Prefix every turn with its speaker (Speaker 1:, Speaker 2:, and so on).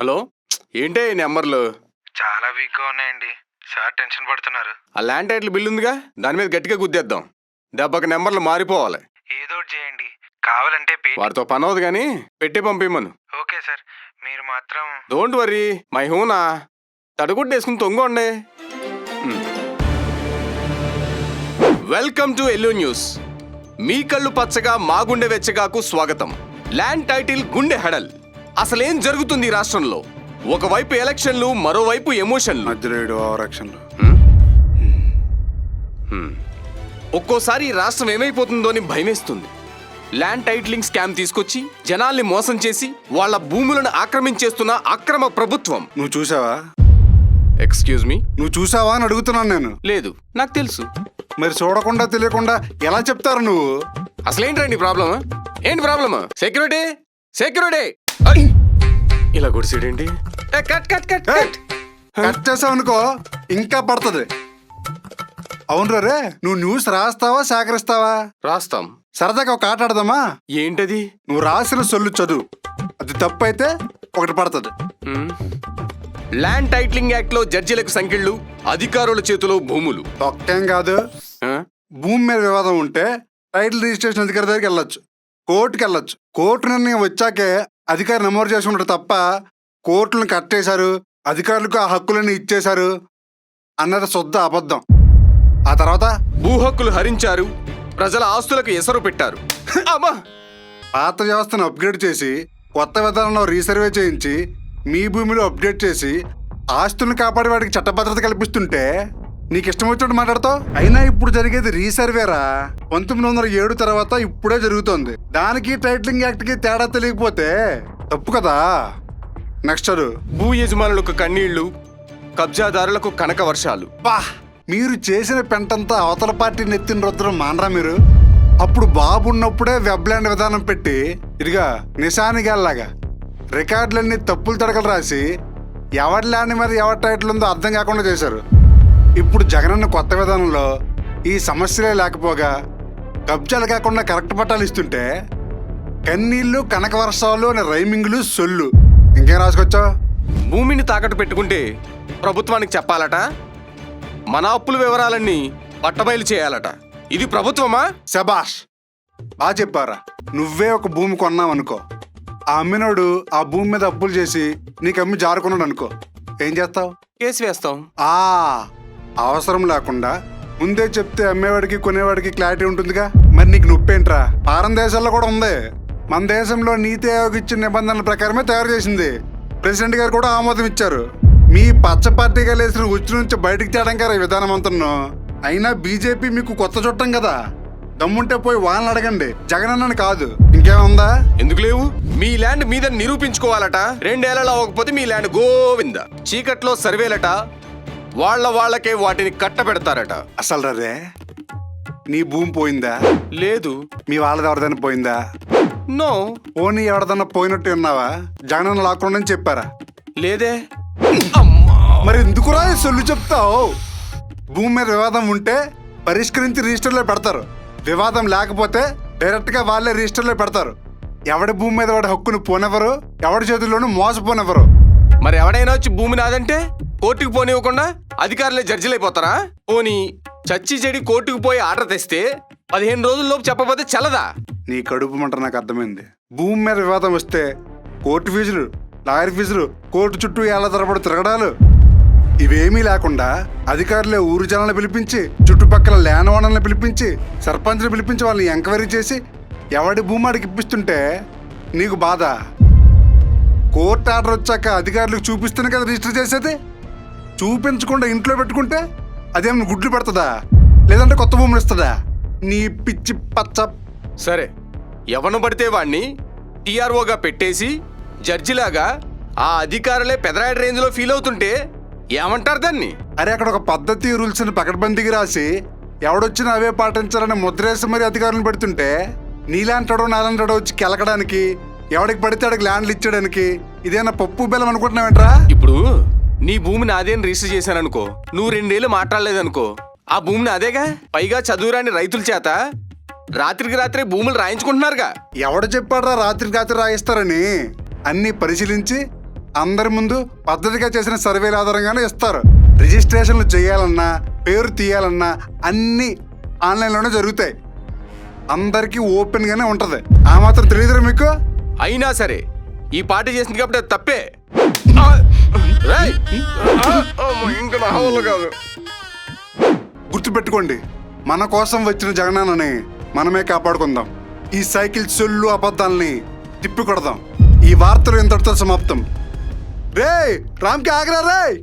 Speaker 1: Hello, ఏంటే ఈ నెంబర్లు?
Speaker 2: చాలా వీక్గా ఉన్నాయండి. సార్ టెన్షన్ పడుతున్నారు.
Speaker 1: ఆ ల్యాండ్ టైటిల్ బిల్ ఉందిగా, దాని మీద గట్టిగా గుద్దేద్దాం. దెబ్బకి నెంబర్లు మారిపోవాలి.
Speaker 2: ఏదో ఒకటి చేయండి. కావాలంటే
Speaker 1: వాడితో పని అవదు కానీ పెట్టి పంపిమ్మను.
Speaker 2: ఓకే సార్, మీరు మాత్రం
Speaker 1: డోంట్ వరీ, మై హూనా. తడుగుడ్డేసుకుని తొంగండి. Welcome to yellow news. మీ కళ్ళు పచ్చగా మా గుండె వెచ్చగాకు స్వాగతం. ల్యాండ్ టైటిల్ గుండె హెడల్. అసలేం జరుగుతుంది ఈ రాష్ట్రంలో? ఒకవైపు ఎలక్షన్లు, మరోవైపు ఎమోషన్లు. ఒక్కోసారి ఈ రాష్ట్రం ఏమైపోతుందో అని భయమేస్తుంది. ల్యాండ్ టైటిలింగ్ స్కామ్ తీసుకొచ్చి జనాల్ని మోసం చేసి వాళ్ళ భూములను ఆక్రమించేస్తున్న అక్రమ ప్రభుత్వం.
Speaker 3: నువ్వు చూసావా?
Speaker 1: ఎక్స్క్యూజ్ మీ,
Speaker 3: నువ్వు చూసావా అని అడుగుతున్నాను నేను.
Speaker 1: లేదు, నాకు తెలుసు.
Speaker 3: మరి చూడకుండా తెలియకుండా ఎలా చెప్తారు నువ్వు?
Speaker 1: అసలేంటండి ప్రాబ్లమ్? ఏంటి ప్రాబ్లమ్? Security, security! ఇలా గుడిసేడేంటి? Cut cut cut cut
Speaker 3: cut చేసావు అనుకో ఇంకా పడుతుంది. అవును రే, నువ్వు న్యూస్ రాస్తావా సేకరిస్తావా?
Speaker 1: రాస్తాం.
Speaker 3: సరదాగా ఒక ఆట ఆడదామా?
Speaker 1: ఏంటది?
Speaker 3: నువ్వు రాసిన సొల్లు చదువు, అది తప్పు అయితే ఒకటి పడుతుంది.
Speaker 1: ల్యాండ్ టైటిలింగ్ యాక్ట్ లో జడ్జిలకు సంఖ్యలు, అధికారుల చేతిలో భూములు.
Speaker 3: ఒక్కేం కాదు,
Speaker 1: ఆ?
Speaker 3: భూమి మీద వివాదం ఉంటే టైటిల్ రిజిస్ట్రేషన్ అధికారి దగ్గరికి వెళ్ళొచ్చు, కోర్టుకి వెళ్ళొచ్చు. కోర్టు నిర్ణయం వచ్చాకే అధికారి నమోదు చేసుకుంటారు తప్ప కోర్టులను కట్టేశారు, అధికారులకు ఆ హక్కులను ఇచ్చేశారు అన్నది శుద్ధ అబద్ధం. ఆ తర్వాత
Speaker 1: భూ హక్కులు హరించారు, ప్రజల ఆస్తులకు ఎసరు పెట్టారు. అమ్మా!
Speaker 3: పాత వ్యవస్థను అప్గ్రేడ్ చేసి కొత్త విధానంలో రీసర్వే చేయించి మీ భూమిలో అప్డేట్ చేసి ఆస్తులను కాపాడే వాడికి చట్టభద్రత కల్పిస్తుంటే నీకు ఇష్టం వచ్చినట్టు మాట్లాడతావు. అయినా ఇప్పుడు జరిగేది రీసర్వేరా. 1907 తర్వాత ఇప్పుడే జరుగుతోంది. దానికి టైటిలింగ్ యాక్ట్ కి తేడా తెలియకపోతే తప్పు కదా. నెక్స్ట్ చదువు.
Speaker 1: భూ యజమానులకు కన్నీళ్లు, కబ్జాదారులకు కనక వర్షాలు.
Speaker 3: బా, మీరు చేసిన పెంటంతా అవతల పార్టీ నెత్తిన రుద్రం మానరా మీరు? అప్పుడు బాబు ఉన్నప్పుడే వెబ్లాండ్ విధానం పెట్టి ఇదిగా నిశానిగాల్లాగా రికార్డులన్నీ తప్పులు తడకలు రాసి ఎవరి ల్యాండ్ మీద ఎవరి టైటిల్ ఉందో అర్థం కాకుండా చేశారు. ఇప్పుడు జగనన్న కొత్త విధానంలో ఈ సమస్యలే లేకపోగా కబ్జాలు కాకుండా కరెక్ట్ పట్టాలు ఇస్తుంటే కన్నీళ్ళు, కనక వర్షాలు అనే రైమింగ్లు, సొల్లు ఇంకేం రాసుకొచ్చావు?
Speaker 1: భూమిని తాకట్టు పెట్టుకుంటే ప్రభుత్వానికి చెప్పాలట, మన అప్పుల వివరాలన్నీ పట్టబయలు చేయాలట. ఇది ప్రభుత్వమా?
Speaker 3: శబాష్, బాగా చెప్పారా. నువ్వే ఒక భూమి కొన్నావు అనుకో, ఆ అమ్మినోడు ఆ భూమి మీద అప్పులు చేసి నీకు అమ్మి జారుకున్నాడు అనుకో, ఏం చేస్తావు?
Speaker 1: కేసు వేస్తాం.
Speaker 3: అవసరం లేకుండా ముందే చెప్తే అమ్మేవాడికి కొనేవాడికి క్లారిటీ ఉంటుందిగా. మరి నీకు నొప్పేంట్రా? పారం దేశాల్లో కూడా ఉంది. మన దేశంలో నీతి ఆయోగ్ ఇచ్చిన నిబంధనల ప్రకారమే తయారు చేసింది. ప్రెసిడెంట్ గారు కూడా ఆమోదం ఇచ్చారు. మీ పచ్చ పార్టీగా లేసిన ఉచ్చు నుంచి బయటికి తేడం గారు ఈ విధానం అంటున్నాను. అయినా బీజేపీ మీకు కొత్త చుట్టం కదా, దమ్ముంటే పోయి వాళ్ళని అడగండి, జగనన్నని కాదు. ఇంకేముందా?
Speaker 1: ఎందుకు లేవు? మీ ల్యాండ్ మీద నిరూపించుకోవాలట. 2 ఏళ్లలో అవ్వకపోతే మీ ల్యాండ్ గోవింద. చీకట్లో సర్వేలట, వాళ్ళకే వాటిని కట్టబెడతారట.
Speaker 3: అసలు రే, నీ భూమి పోయిందా?
Speaker 1: లేదు.
Speaker 3: మీ వాళ్ళది ఎవరిదైనా పోయిందా?
Speaker 1: నో.
Speaker 3: పోనీ ఎవరిదన్నా పోయినట్టు ఉన్నావా? జగనన్న లాక్కుండా అని చెప్పారా?
Speaker 1: లేదే.
Speaker 3: మరి ఎందుకురా సొల్లు చెప్తావు? భూమి మీద వివాదం ఉంటే పరిష్కరించి రిజిస్టర్లో పెడతారు, వివాదం లేకపోతే డైరెక్ట్ గా వాళ్ళే రిజిస్టర్లో పెడతారు. ఎవడి భూమి మీద వాడి హక్కును పోనెవరు, ఎవడి చేతుల్లోనూ మోసపోనెవరు.
Speaker 1: మరి ఎవడైనా వచ్చి భూమి నాదంటే కోర్టుకు పోనివ్వకుండా అధికారులే జడ్జిలు అయిపోతారా? పోనీ చచ్చి చెడి కోర్టుకు పోయి ఆర్డర్ తెస్తే 15 రోజుల్లోపు చెప్పకపోతే చల్లదా?
Speaker 3: నీ కడుపు మంట నాకు అర్థమైంది. భూమి మీద వివాదం వస్తే కోర్టు ఫీజులు, లాయర్ ఫీజులు, కోర్టు చుట్టూ ఏళ్ల తరబడి తిరగడాలు, ఇవేమీ లేకుండా అధికారులే ఊరు జనాలను పిలిపించి, చుట్టుపక్కల ల్యాండ్ ఓనర్లను పిలిపించి, సర్పంచ్ని పిలిపించి వాళ్ళని ఎంక్వైరీ చేసి ఎవడి భూమి ఆడికి ఇప్పిస్తుంటే నీకు బాధ. కోర్టు ఆర్డర్ వచ్చాక అధికారులకు చూపిస్తేనే కదా రిజిస్టర్ చేసేది. చూపించకుండా ఇంట్లో పెట్టుకుంటే అదేమన్నా గుడ్లు పెడుతుందా, లేదంటే కొత్త భూములు ఇస్తుందా? నీ పిచ్చి పచ్చ.
Speaker 1: సరే, ఎవను పడితే వాణ్ణి టీఆర్ఓగా పెట్టేసి జడ్జిలాగా ఆ అధికారులే పెదరాయడ రేంజ్లో ఫీల్ అవుతుంటే ఏమంటారు దాన్ని?
Speaker 3: అరే, అక్కడ ఒక పద్ధతి రూల్స్ ని పకడ్బందీకి రాసి ఎవడొచ్చినా అవే పాటించాలని ముద్రేసి మరి అధికారులను పెడుతుంటే నీలాంటాడో నాలంటాడో వచ్చి కెలకడానికి, ఎవడికి పడితే అడికి ల్యాండ్లు ఇచ్చడానికి ఇదేనా పప్పు బెల్లం అనుకుంటున్నావేంట్రా?
Speaker 1: ఇప్పుడు నీ భూమిని అదేని రిజిస్టర్ చేశాననుకో, నువ్వు 2 ఏళ్ళు మాట్లాడలేదనుకో, ఆ భూమిని అదేగా. పైగా చదువురాని రైతుల చేత రాత్రికి రాత్రే భూములు రాయించుకుంటున్నారుగా.
Speaker 3: ఎవడు చెప్పాడ్రా రాత్రికి రాత్రి రాయిస్తారని? అన్ని పరిశీలించి అందరి ముందు పద్ధతిగా చేసిన సర్వేల ఆధారంగానే ఇస్తారు. రిజిస్ట్రేషన్లు చేయాలన్నా పేరు తీయాలన్నా అన్నీ ఆన్లైన్లోనే జరుగుతాయి. అందరికీ ఓపెన్గానే ఉంటుంది. ఆ మాత్రం తెలియదురా మీకు?
Speaker 1: అయినా సరే ఈ పార్టీ చేసింది కాబట్టి అది తప్పే. రేయ్! ఇంకా నా వల్ల కాదు.
Speaker 3: గుర్తుపెట్టుకోండి, మన కోసం వచ్చిన జగనన్నని మనమే కాపాడుకుందాం. ఈ సైకిల్ సొల్లు అబద్ధాలని తిప్పి కొడదాం. ఈ వార్తలు ఇంతటితో సమాప్తం. రేయ్, రామ్కి ఆగరా రేయ్.